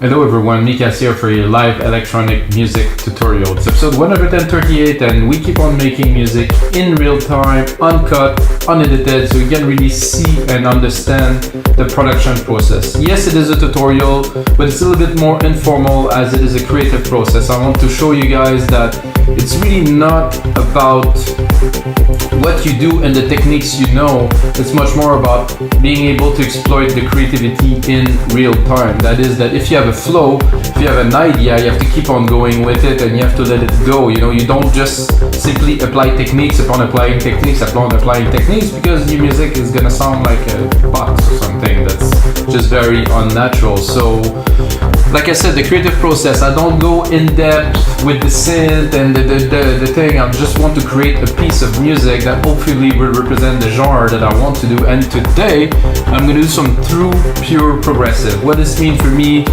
Hello everyone, Mikas here for a live electronic music tutorial. It's episode 138 and we keep on making music in real time, uncut, unedited, so you can really see and understand the production process. Yes, it is a tutorial, but it's a little bit more informal as it is a creative process. I want to show you guys that it's really not about what you do and the techniques you know. It's much more about being able to exploit the creativity in real time. That is, that if you have a flow, if you have an idea, you have to keep on going with it and you have to let it go. You know, you don't just simply apply techniques upon applying techniques upon applying techniques, because your music is gonna sound like a box or something that's just very unnatural. So like I said, the creative process, I don't go in depth with the synth and the thing. I just want to create a piece of music that hopefully will represent the genre that I want to do. And today, I'm gonna do some true, pure progressive. What this means for me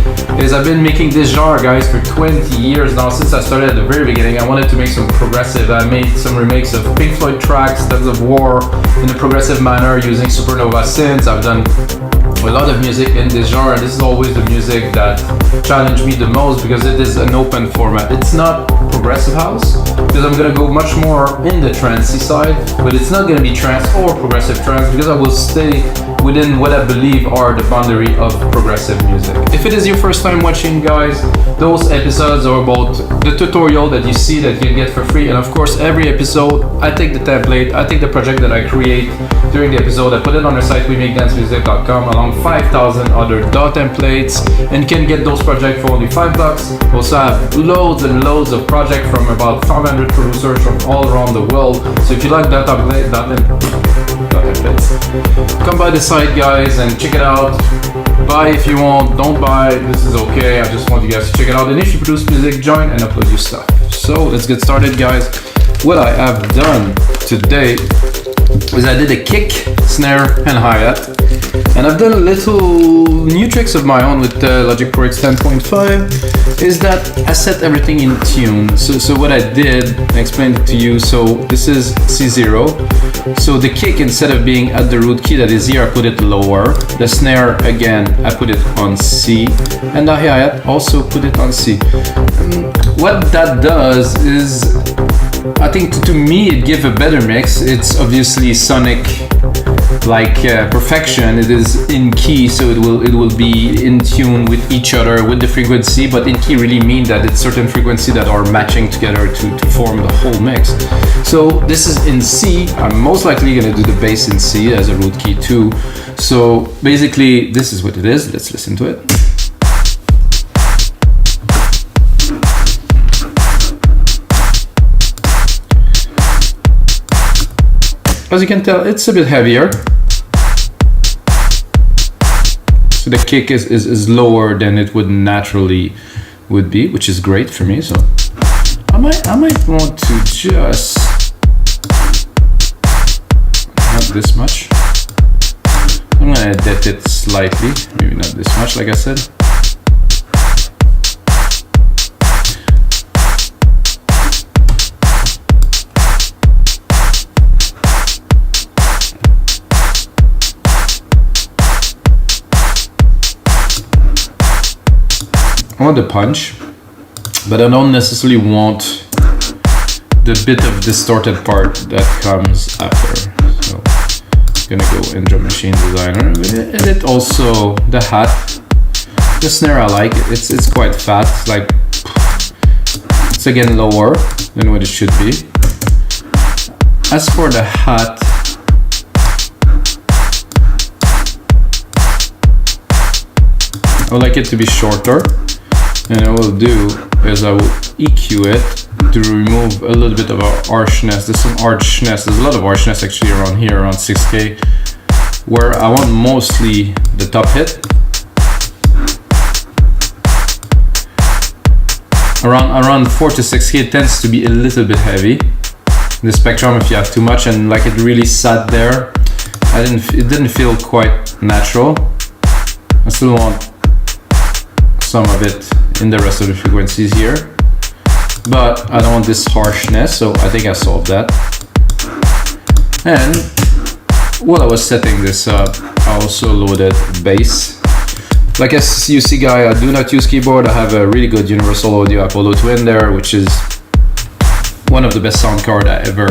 is I've been making this genre, guys, for 20 years now. Since I started at the very beginning, I wanted to make some progressive. I made some remakes of Pink Floyd tracks, Tales of War, in a progressive manner using Supernova synths. I've done a lot of music in this genre. This is always the music that challenged me the most because it is an open format. It's not progressive house, because I'm gonna go much more in the trancey side, but it's not gonna be trance or progressive trance, because I will stay within what I believe are the boundary of progressive music. If it is your first time watching, guys, those episodes are about the tutorial that you see that you can get for free. And of course, every episode, I take the template, I take the project that I create during the episode, I put it on our site, wemakedancemusic.com, along 5,000 other DAW templates, and can get those projects for only $5. Also have loads and loads of projects from about 500 producers from all around the world. So if you like that templates, come by the site, guys, and check it out. Buy if you want, don't buy, this is okay. I just want you guys to check it out. And if you produce music, join and upload your stuff. So let's get started, guys. What I have done today is I did a kick, snare, and hi-hat. And I've done a little new tricks of my own with Logic Pro X 10.5, is that I set everything in tune. So what I did, I explained it to you. So this is C0. So the kick, instead of being at the root key that is here, I put it lower. The snare, again, I put it on C. And the hi-hat, also put it on C. What that does is, I think to me it gives a better mix. It's obviously sonic like perfection. It is in key, so it will be in tune with each other with the frequency, but in key really mean that it's certain frequency that are matching together to form the whole mix. So this is in C. I'm most likely gonna do the bass in C as a root key too. So basically this is what it is. Let's listen to it. As you can tell, it's a bit heavier. So the kick is lower than it would naturally would be, which is great for me. So I might want to just not this much. I'm gonna edit it slightly, maybe not this much, like I said. I want the punch, but I don't necessarily want the bit of distorted part that comes after. So I'm gonna go in Drum Machine Designer, and it also the hat, the snare I like. It's quite fat. Like it's again lower than what it should be. As for the hat, I would like it to be shorter. And I will do is I will EQ it to remove a little bit of our harshness. There's some harshness. There's a lot of harshness actually around here, around 6K, where I want mostly the top hit. Around 4 to 6K it tends to be a little bit heavy. The spectrum, if you have too much and like it really sat there, it didn't feel quite natural. I still want some of it in the rest of the frequencies here, but I don't want this harshness, so I think I solved that. And while I was setting this up, I also loaded bass Like as you see, guy, I do not use keyboard. I have a really good Universal Audio Apollo Twin there, which is one of the best sound card I ever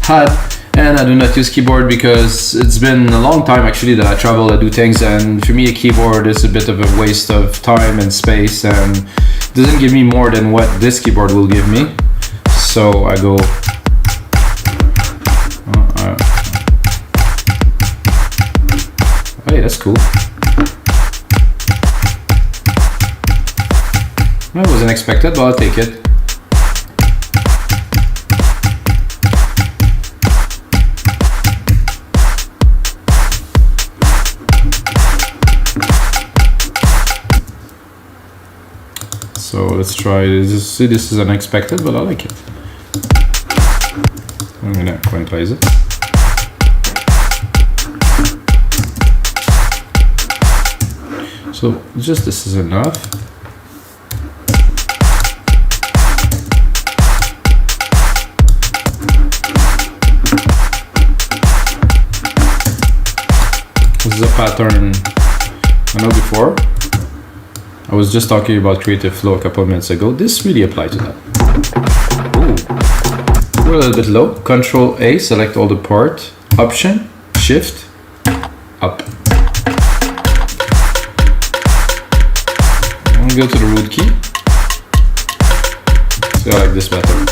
had. And I do not use keyboard because it's been a long time actually that I travel, I do things, and for me a keyboard is a bit of a waste of time and space and doesn't give me more than what this keyboard will give me. So I go hey, that's cool. That wasn't expected, but I'll take it. So let's try this. See, this is unexpected, but I like it. I'm gonna quantize it. So just this is enough. This is a pattern I know before. I was just talking about Creative Flow a couple of minutes ago. This really applies to that. Ooh. We're a little bit low. Control A, select all the part. Option, Shift, up. I'm gonna go to the root key. So I like this better.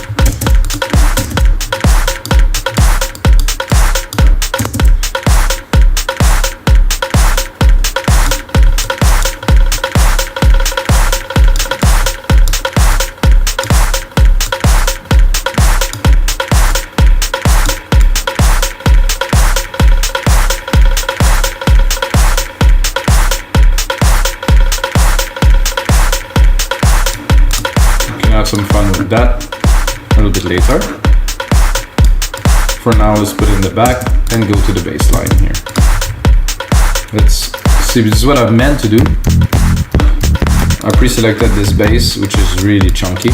Have some fun with that a little bit later. For now, let's put it in the back and go to the bass line here. Let's see, this is what I've meant to do. I pre-selected this bass, which is really chunky.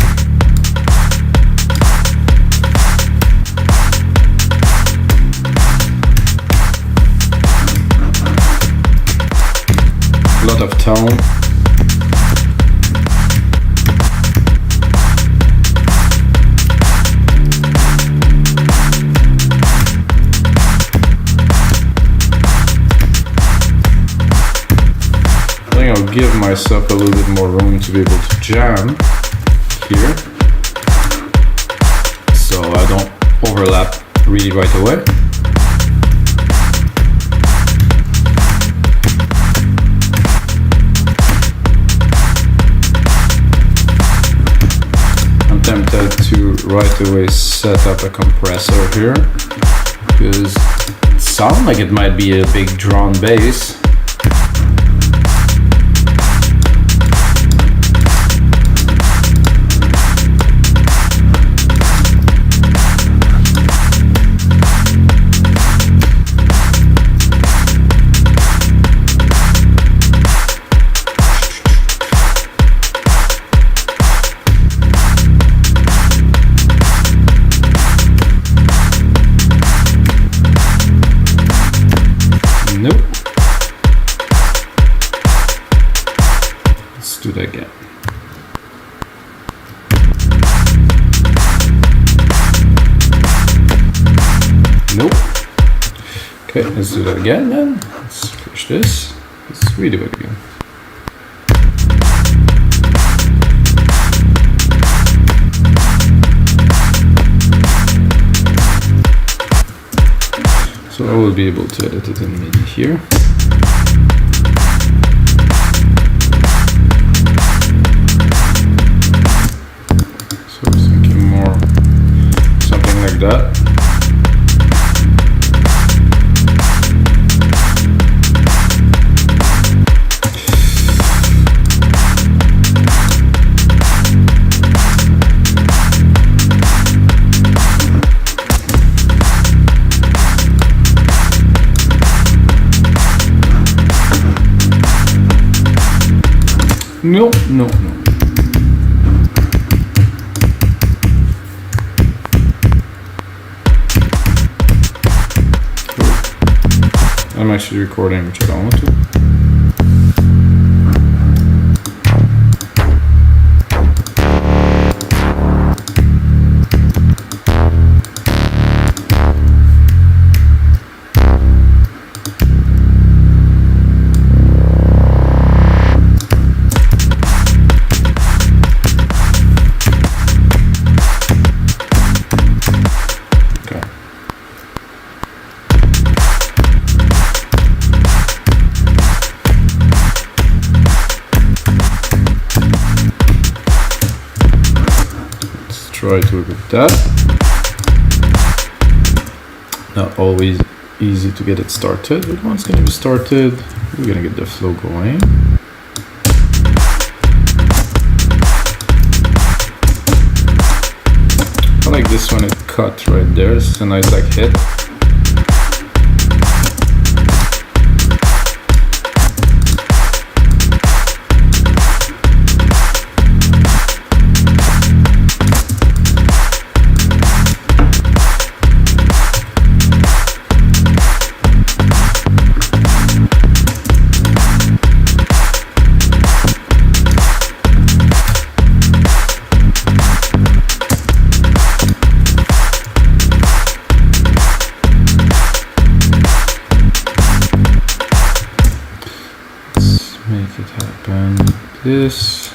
A lot of tone. I'll give myself a little bit more room to be able to jam here, so I don't overlap really right away. I'm tempted to right away set up a compressor here because it sounds like it might be a big drone bass. Nope. Let's do that again. Nope. Okay, let's do that again then. Let's push this. Let's redo it again. So I will be able to edit it in MIDI here. So I was thinking more something like that. No, no, no. I'm actually recording, which I don't want to. try to work with that. Not always easy to get it started, but once it's gonna be started, we're gonna get the flow going. I like this one, it cut right there. This is a nice like hit. This.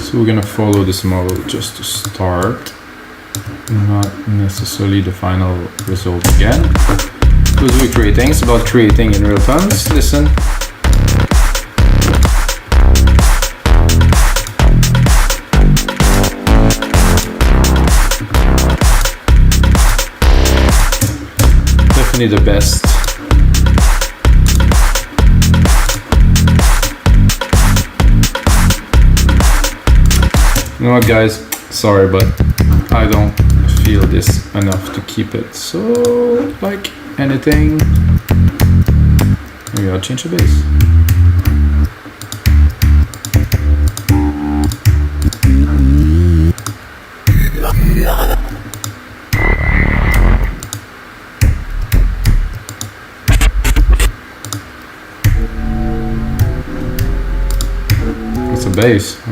So we're gonna follow this model just to start, not necessarily the final result again. Because we're creating, it's about creating in real time. Just listen. Definitely the best. You know what, guys? Sorry, but I don't feel this enough to keep it. So, like anything, maybe I'll change the bass. It's a bass.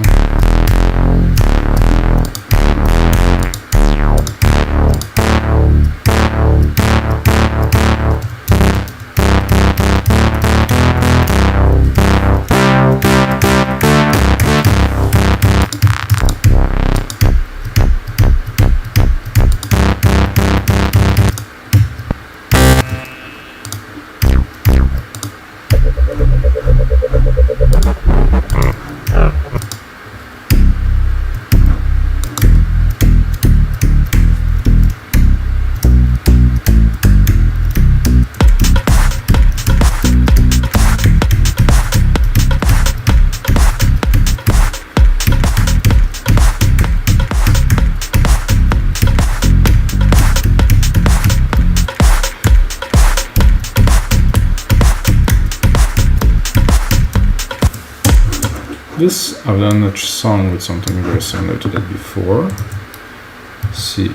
This, I've done a song with something very similar to that before. Let's see.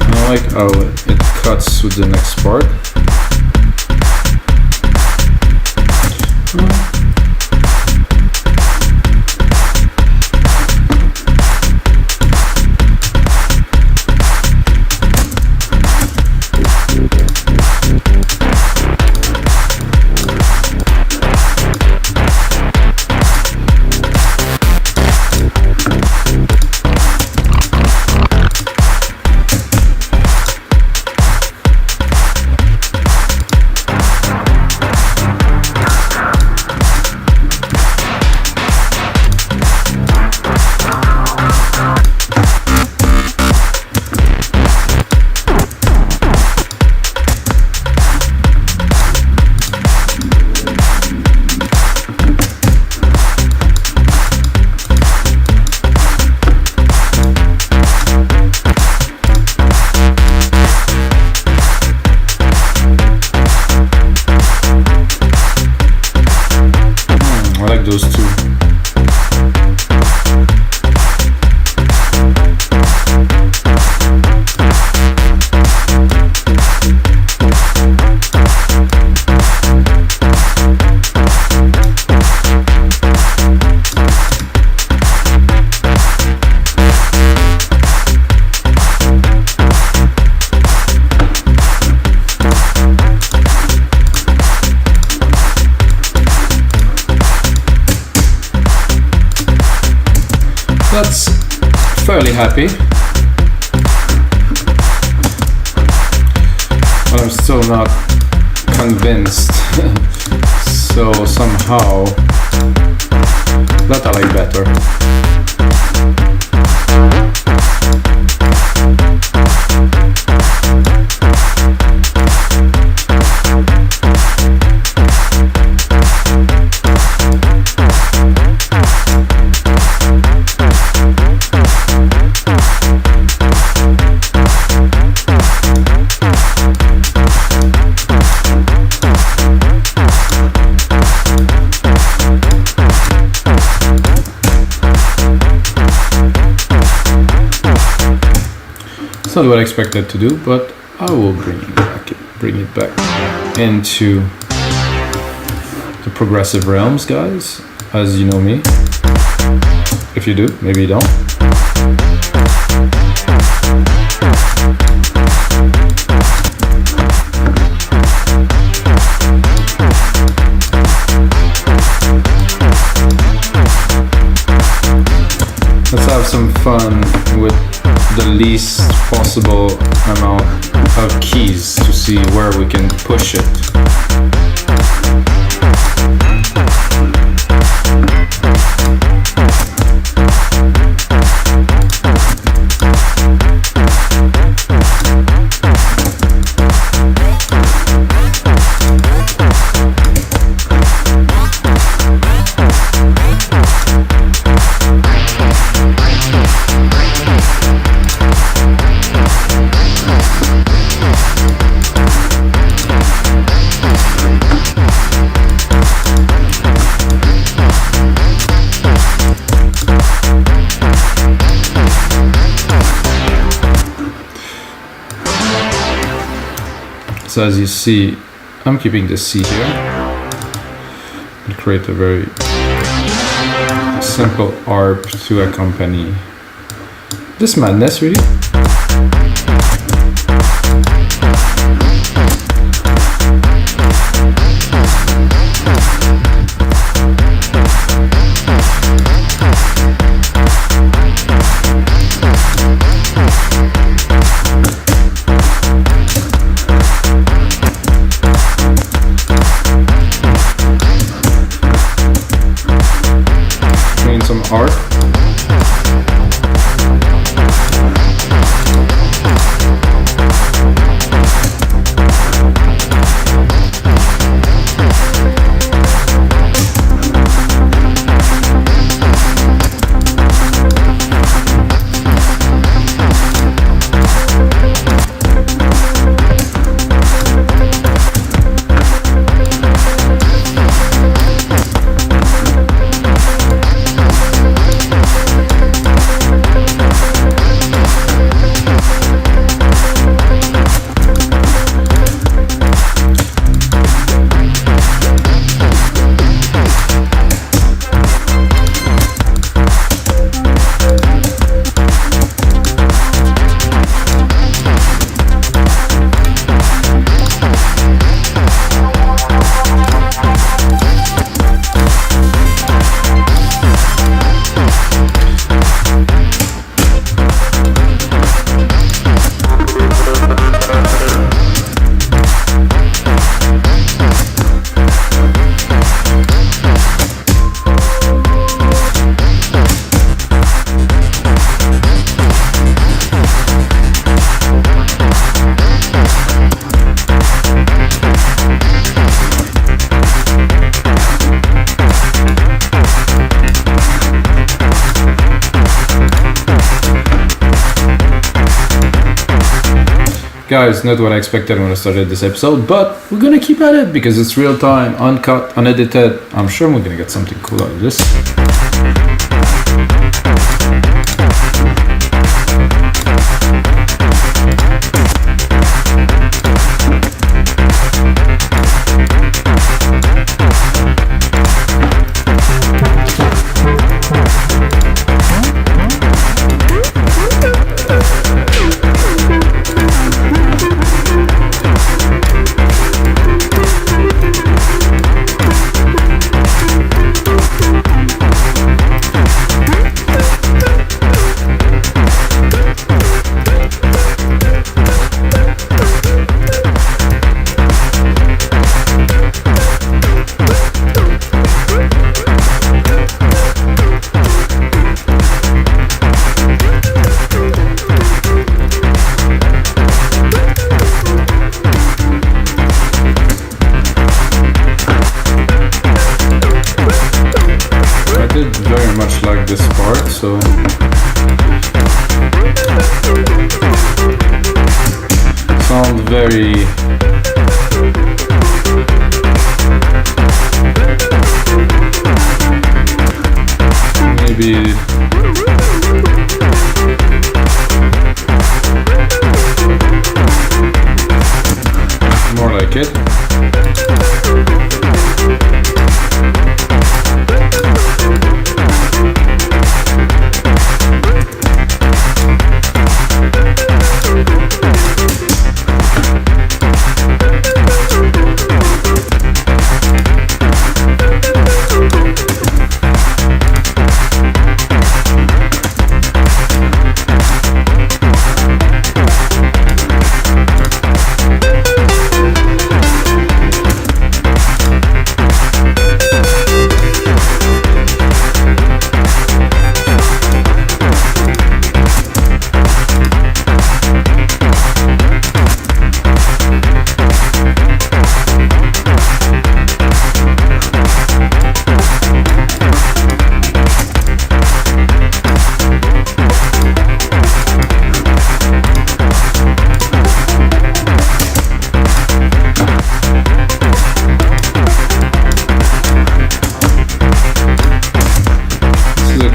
I like how it cuts with the next part. That's fairly happy. But I'm still not convinced. So somehow that I like better. It's not what I expected to do, but I will bring it back into the progressive realms, guys, as you know me. If you do, maybe you don't. Let's have some fun with the least possible amount of keys to see where we can push it. So as you see, I'm keeping the C here and create a very simple arp to accompany this madness, really. Some art. Guys, not what I expected when I started this episode, but we're gonna keep at it because it's real time, uncut, unedited. I'm sure we're gonna get something cool out of this. this part, so sound very maybe more like it.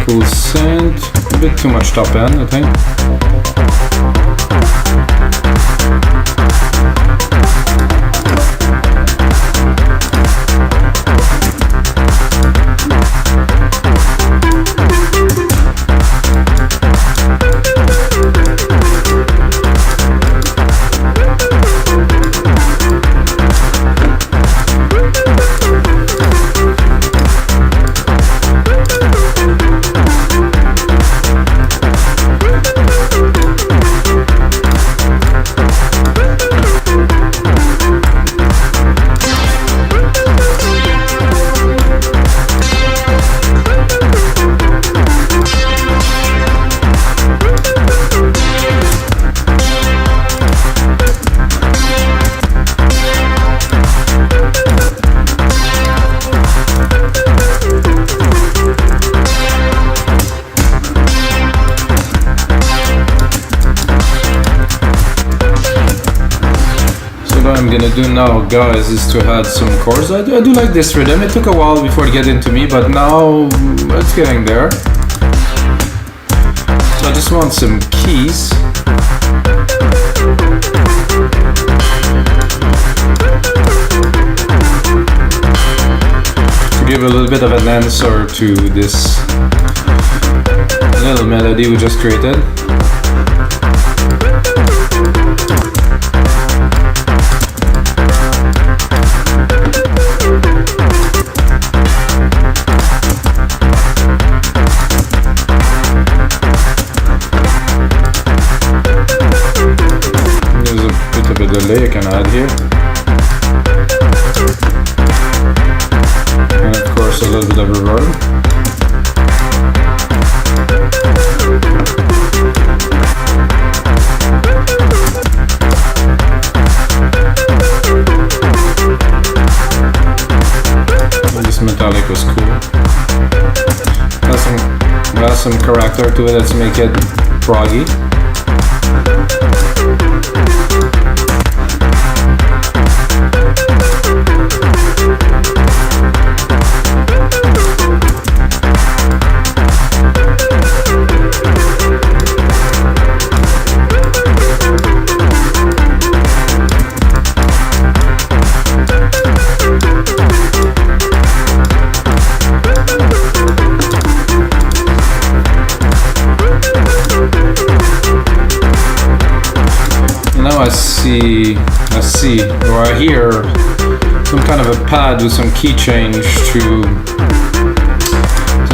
Cool synth, a bit too much top end, I think. What I'm gonna do now, guys, is to add some chords. I do like this rhythm. It took a while before it get into me, but now it's getting there. So I just want some keys. To give a little bit of an answer to this little melody we just created. Delay I can add here, and of course a little bit of reverb. And this metallic was cool. Has some character to it. Let's make it proggy. I see, or I hear some kind of a pad with some key change to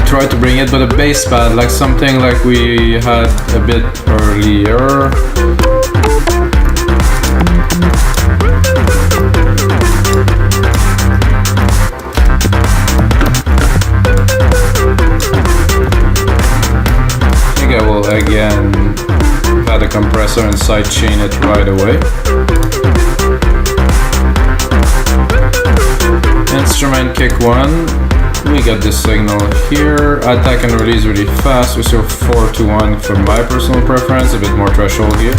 try to bring it, but a bass pad, like something like we had a bit earlier. I think I will again add a compressor and sidechain it right away. Instrument kick one, We got this signal here. Attack and release really fast. We saw 4 to 1 for my personal preference, a bit more threshold here.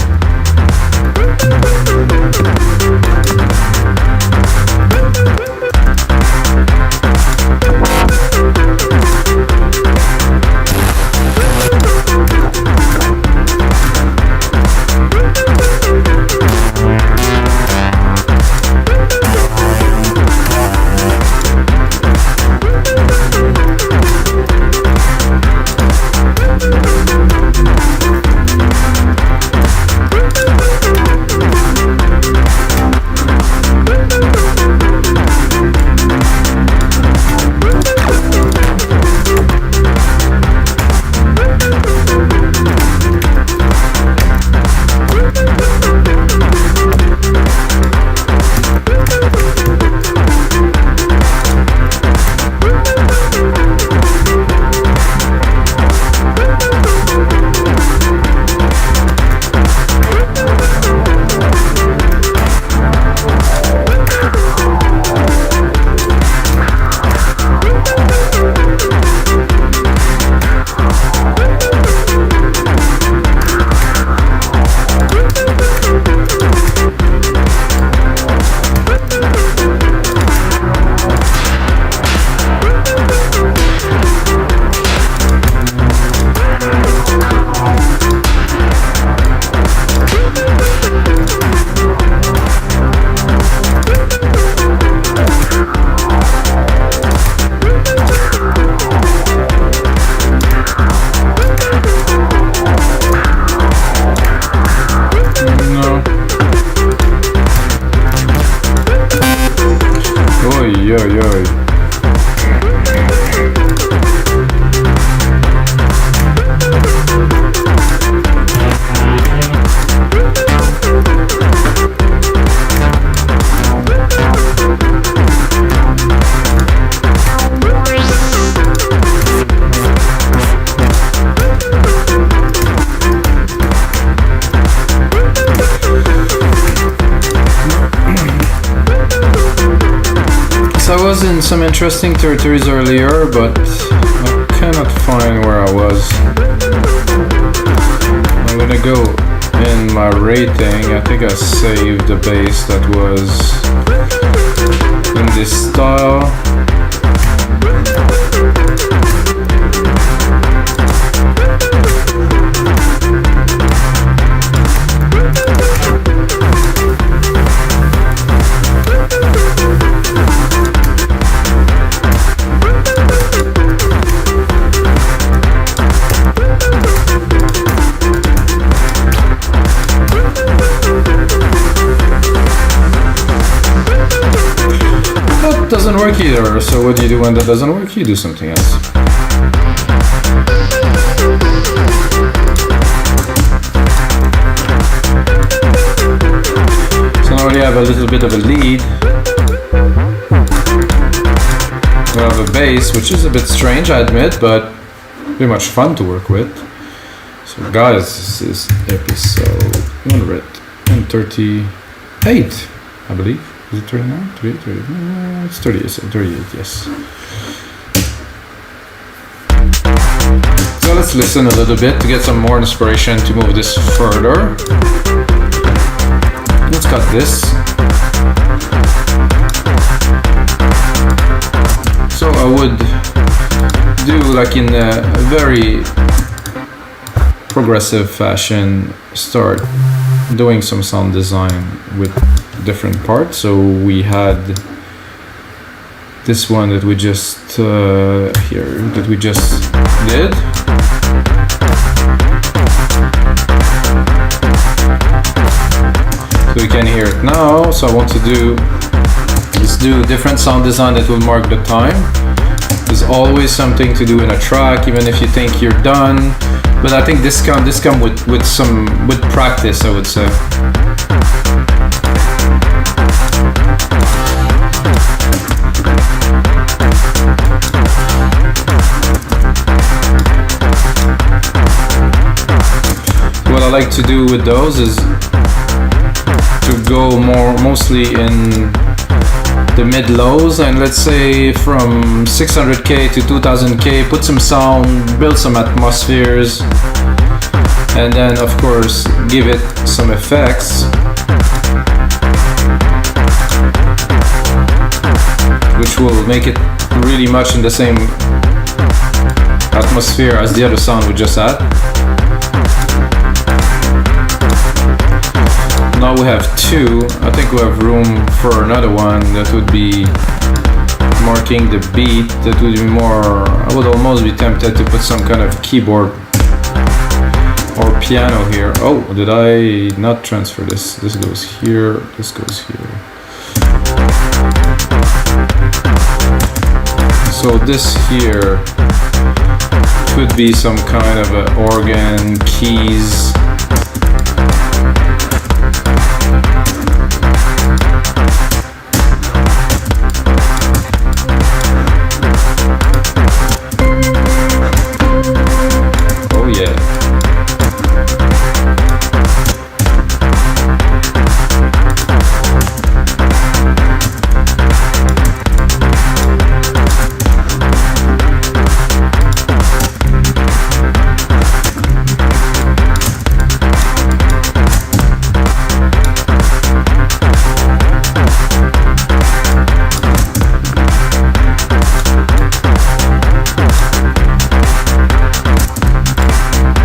In some interesting territories earlier, but I cannot find where I was. I'm gonna go in my rating. I think I saved the bass that was in this style. Doesn't work either, so what do you do when that doesn't work? You do something else. So now we have a little bit of a lead. We have a bass, which is a bit strange, I admit, but pretty much fun to work with. So guys, this is episode 138, I believe. Is it 39? 38, 39? It's 38, 38, yes. So let's listen a little bit to get some more inspiration to move this further. Let's cut this. So I would do, like in a very progressive fashion, start doing some sound design with different parts. So we had this one that we just did. So we can hear it now. So I want to do different sound design that will mark the time. There's always something to do in a track, even if you think you're done. But I think this come with practice, I would say. What I like to do with those is to go mostly in the mid-lows, and let's say from 600k to 2000k, put some sound, build some atmospheres, and then of course give it some effects, which will make it really much in the same atmosphere as the other sound we just had. Now we have two. I think we have room for another one that would be marking the beat. That would be more, I would almost be tempted to put some kind of keyboard or piano here. Oh, did I not transfer this? This goes here, this goes here. So this here could be some kind of an organ, keys. Oh yeah.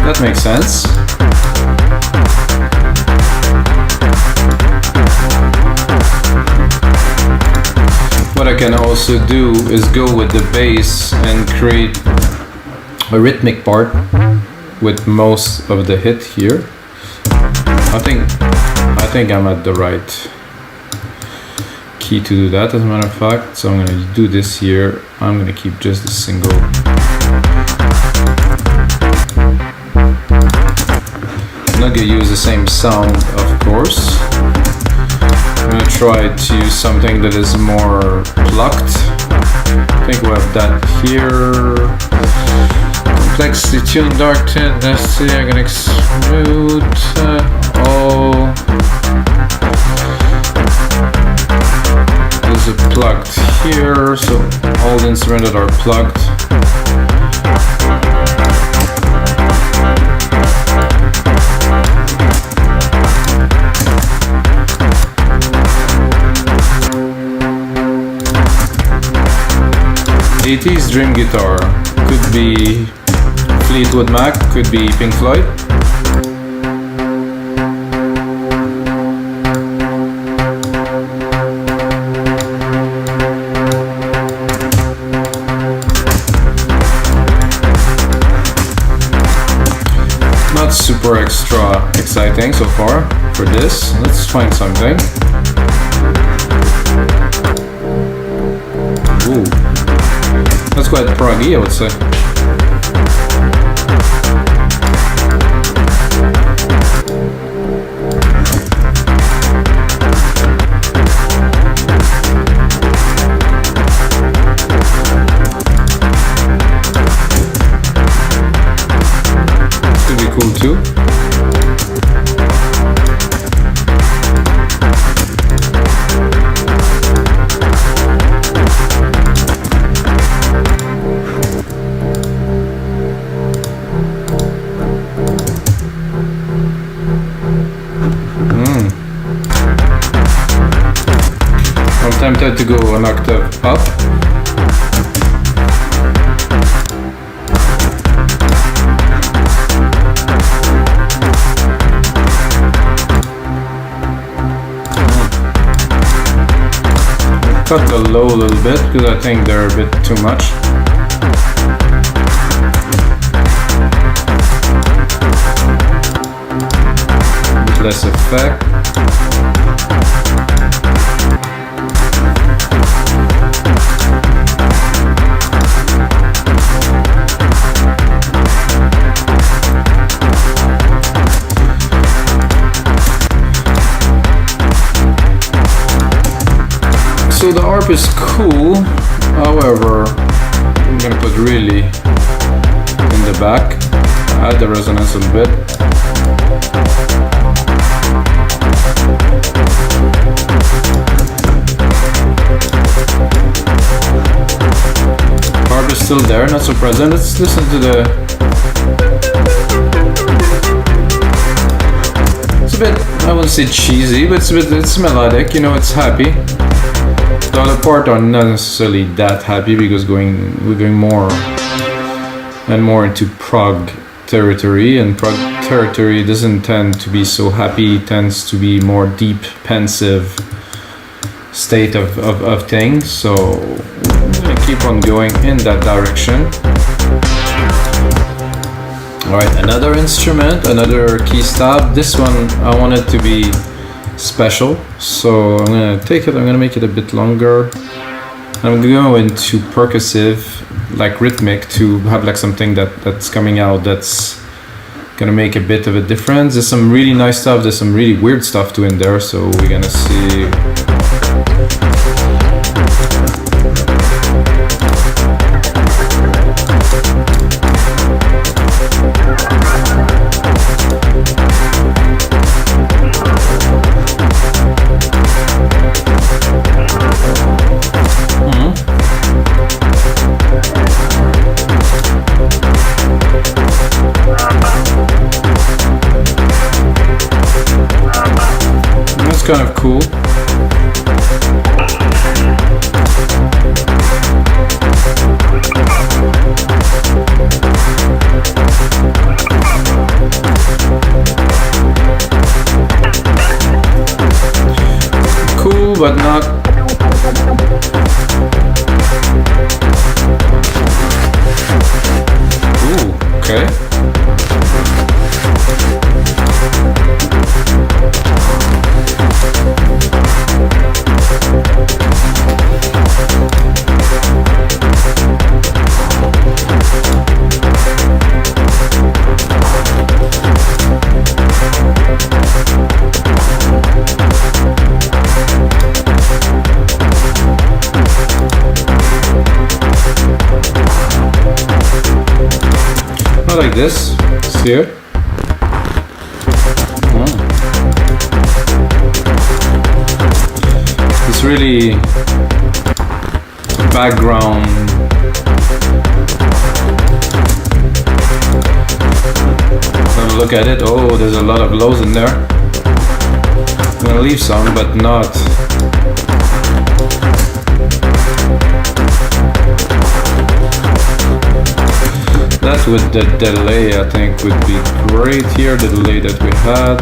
That makes sense. What I can also do is go with the bass and create a rhythmic part with most of the hit here. I think I'm at the right key to do that, as a matter of fact. So I'm gonna do this here. I'm gonna keep just the single. I'm not gonna use the same sound, of course. I'm gonna try to use something that is more plucked. I think we have that here. Complexity, tune, dark tint, let's see, I'm gonna smooth all. There's a plucked here, so all the instruments that are plucked. '80s dream guitar, could be Fleetwood Mac, could be Pink Floyd. Not super extra exciting so far for this. Let's find something. Ooh. That's quite proggy, I would say. Could be cool too. Tempted to go an octave up. Cut the low a little bit because I think they're a bit too much. A bit less effect. So the ARP is cool, however, I'm gonna put really in the back, add the resonance a bit. still there, not so present. Let's listen to the... It's a bit, I wouldn't say cheesy, but it's melodic, you know, it's happy. The other part are not necessarily that happy because we're going more and more into prog territory, and prog territory doesn't tend to be so happy, it tends to be more deep, pensive state of things, so I'm gonna keep on going in that direction. Alright, another instrument, another key stab. This one I want it to be special, so I'm gonna take it, I'm gonna make it a bit longer. I'm gonna go into percussive, like rhythmic, to have like something that's coming out that's gonna make a bit of a difference. There's some really nice stuff, there's some really weird stuff too in there, so we're gonna see. Kind of cool. Cool, but not. Ooh, okay. Not like this. See it? It's really background. Gonna look at it. Oh, there's a lot of lows in there. I'm gonna leave some, but not. That with the delay, I think, would be great here. The delay that we had.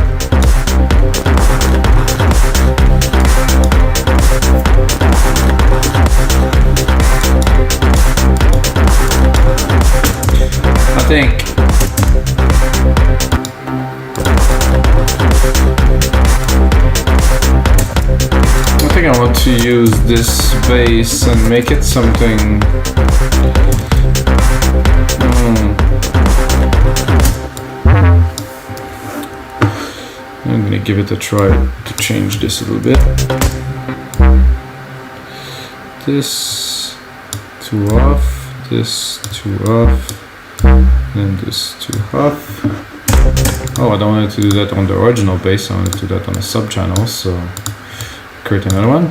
I think I want to use this bass and make it something. I'm gonna give it a try to change this a little bit. This to off, this to off, and this to off. Oh, I don't want to do that on the original bass, I want to do that on a sub channel, so create another one.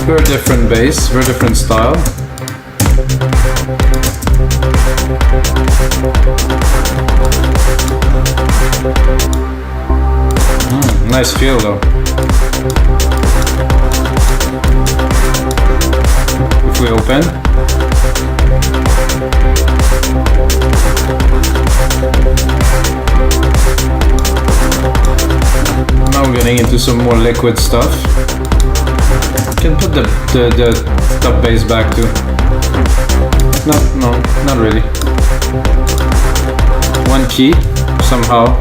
Very different bass, very different style. Nice feel though. If we open. Now we're getting into some more liquid stuff. Can put the top bass back too. No, not really. One key, somehow.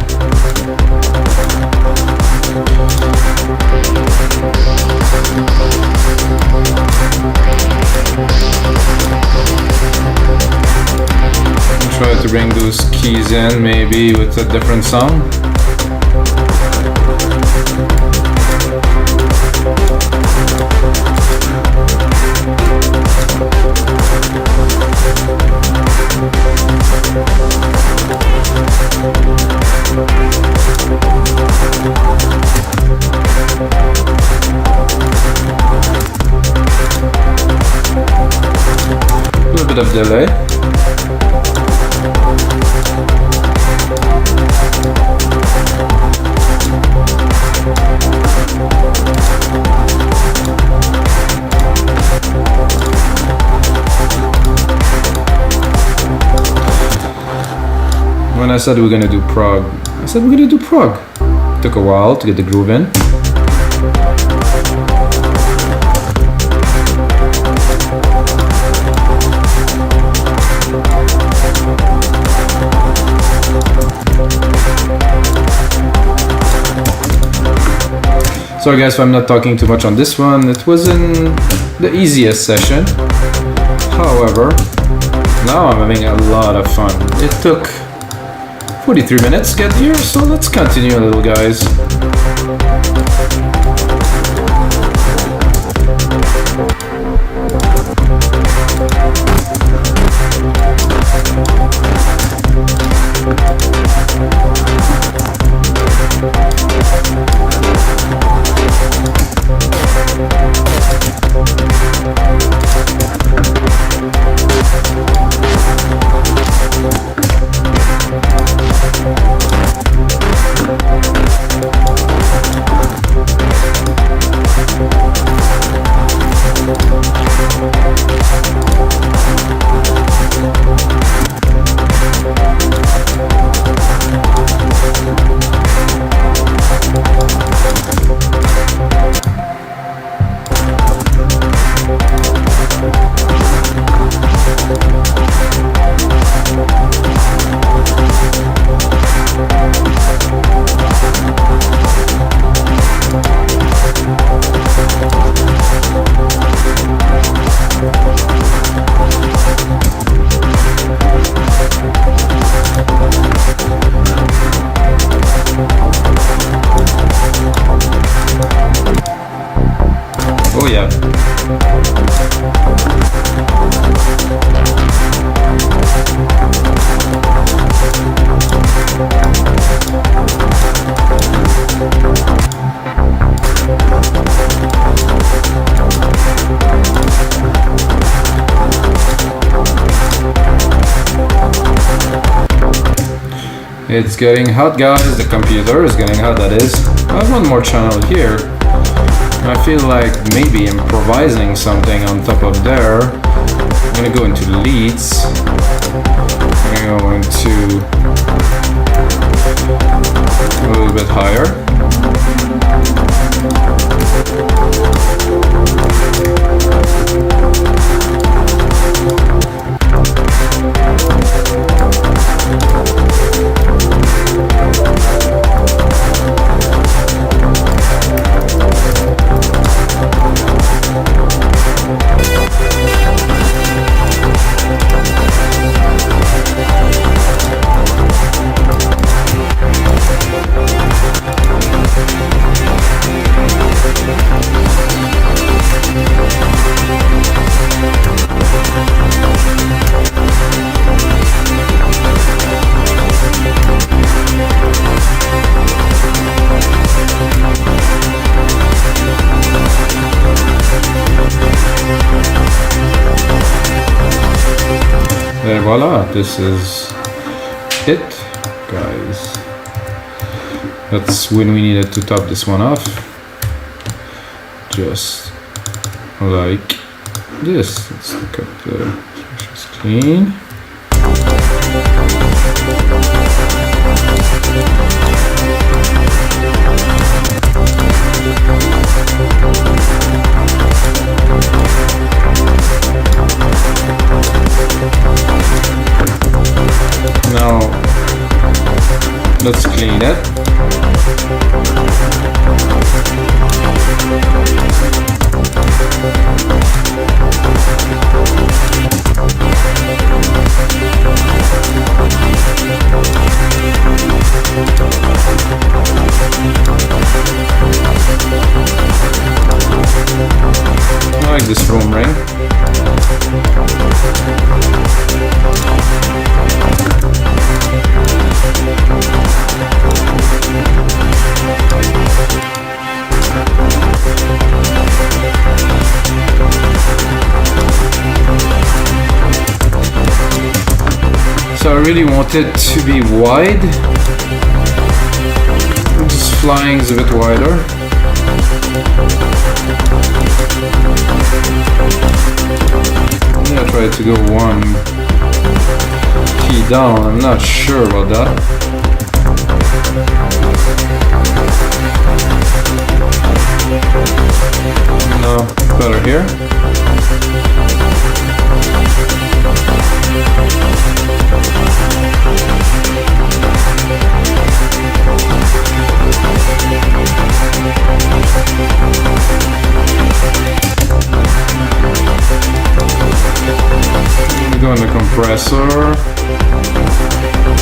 try to bring those keys in maybe with a different sound. A little bit of delay. When I said we're gonna do prog, I said we're gonna do prog. Took a while to get the groove in. Sorry guys if I'm not talking too much on this one. It wasn't the easiest session. However, now I'm having a lot of fun. It took 43 minutes to get here, so let's continue a little, guys. Oh yeah. It's getting hot, guys. The computer is getting hot, that is. I have one more channel here. I feel like maybe improvising something on top of there. I'm gonna go into leads. I'm gonna go into a little bit higher. And voila, this is it, guys. That's when we needed to top this one off. Just like this. Let's look at the screen. Now let's clean it. this room ring. So I really want it to be wide. Just flying is a bit wider. I'm gonna try to go one key down. I'm not sure about that. No, better here. Go in the compressor.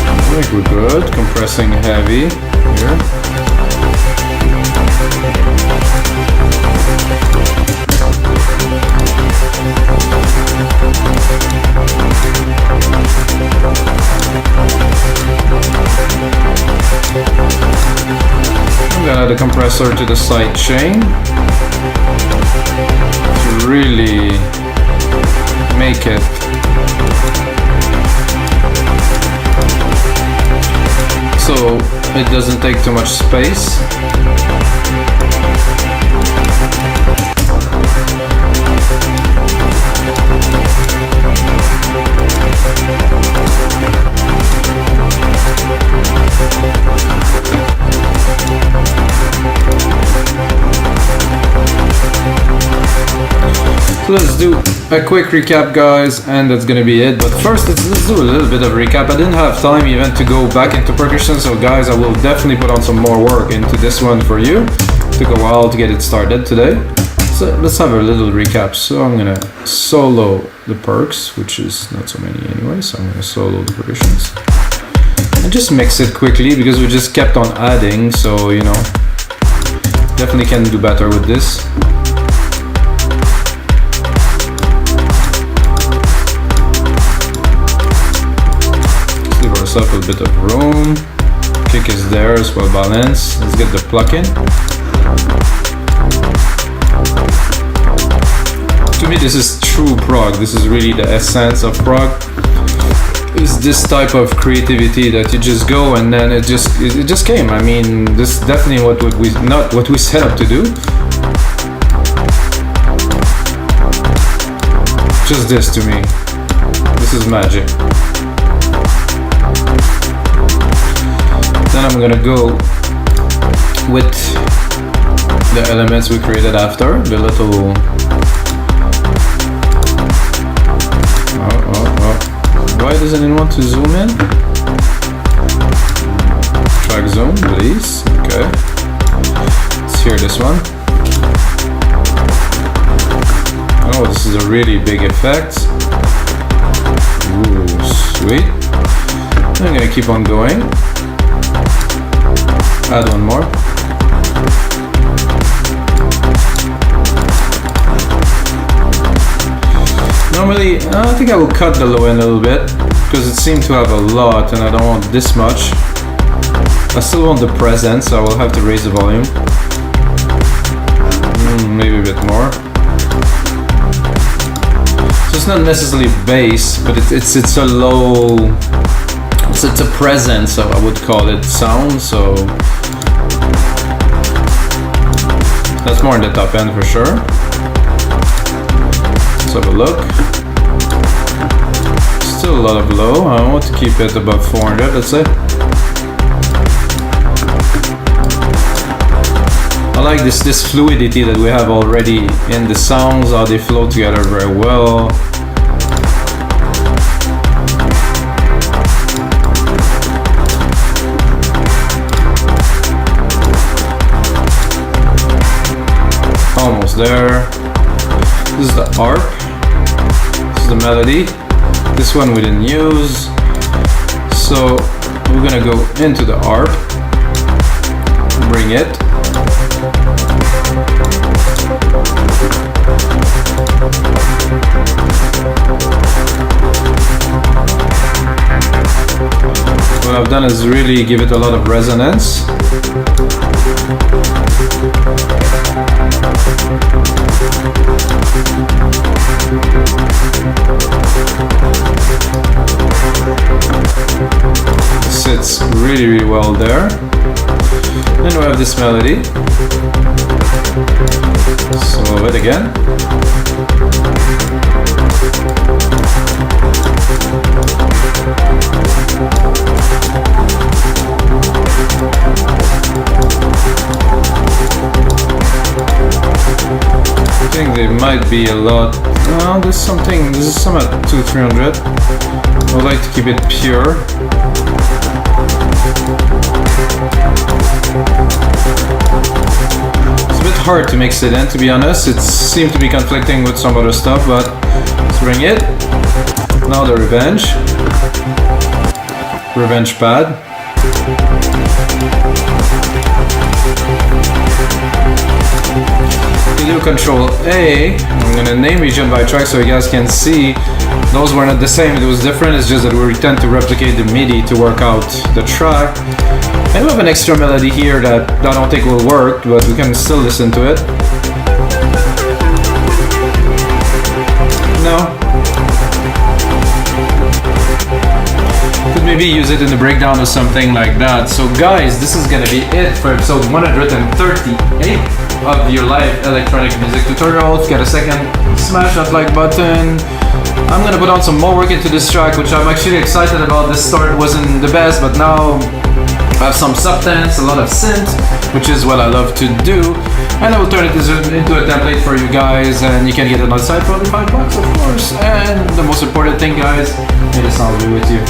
I think we're good. Compressing heavy here. I'm gonna add the compressor to the side chain to really make it so it doesn't take too much space. So let's do a quick recap, guys, and that's gonna be it. But first, let's do a little bit of a recap. I didn't have time even to go back into percussion, so guys, I will definitely put on some more work into this one for you. It took a while to get it started today. So let's have a little recap. So I'm gonna solo the perks, which is not so many anyway, so I'm gonna solo the percussions. And just mix it quickly because we just kept on adding, so you know, definitely can do better with this. Up a bit of room. Kick is there as well, balance. Let's get the pluck in. To me, this is true prog. This is really the essence of prog. Is this type of creativity that you just go and then it just came. I mean, this is definitely not what we set up to do. Just this to me. This is magic. Then I'm gonna go with the elements we created after, the little Why doesn't it want to zoom in? Track zoom, release, okay. Let's hear this one. Oh, this is a really big effect. Ooh, sweet. I'm gonna keep on going. Add one more. Normally, I think I will cut the low end a little bit because it seemed to have a lot and I don't want this much. I still want the presence, so I will have to raise the volume. Maybe a bit more. So it's not necessarily bass, but it's a low, it's a presence, so I would call it sound, so that's more in the top end for sure. Let's have a look. Still a lot of low. I want to keep it above 400, let's say. I like this fluidity that we have already in the sounds, how they flow together very well. Almost there. This is the arp. This is the melody. This one we didn't use. So we're gonna go into the arp. Bring it. I've done is really give it a lot of resonance. Sits really, really well there. Then we have this melody. Slow it again. I think there might be a lot. Well, there's something. This is some at 200-300. I would like to keep it pure. It's a bit hard to mix it in, to be honest. It seems to be conflicting with some other stuff, but let's bring it. Now the revenge pad. Do Control A. I'm gonna name region by track so you guys can see. Those were not the same, it was different. It's just that we tend to replicate the MIDI to work out the track. And we have an extra melody here that I don't think will work, but we can still listen to it. No. Could maybe use it in the breakdown or something like that. So guys, this is gonna be it for episode 138 of your live electronic music tutorial. If you get a second, smash that like button. I'm gonna put on some more work into this track, which I'm actually excited about. This start wasn't the best, but now I have some substance, a lot of synth, which is what I love to do. And I will turn it into a template for you guys, and you can get it on the site for only $5, of course. And the most important thing, guys, may the sound be with you.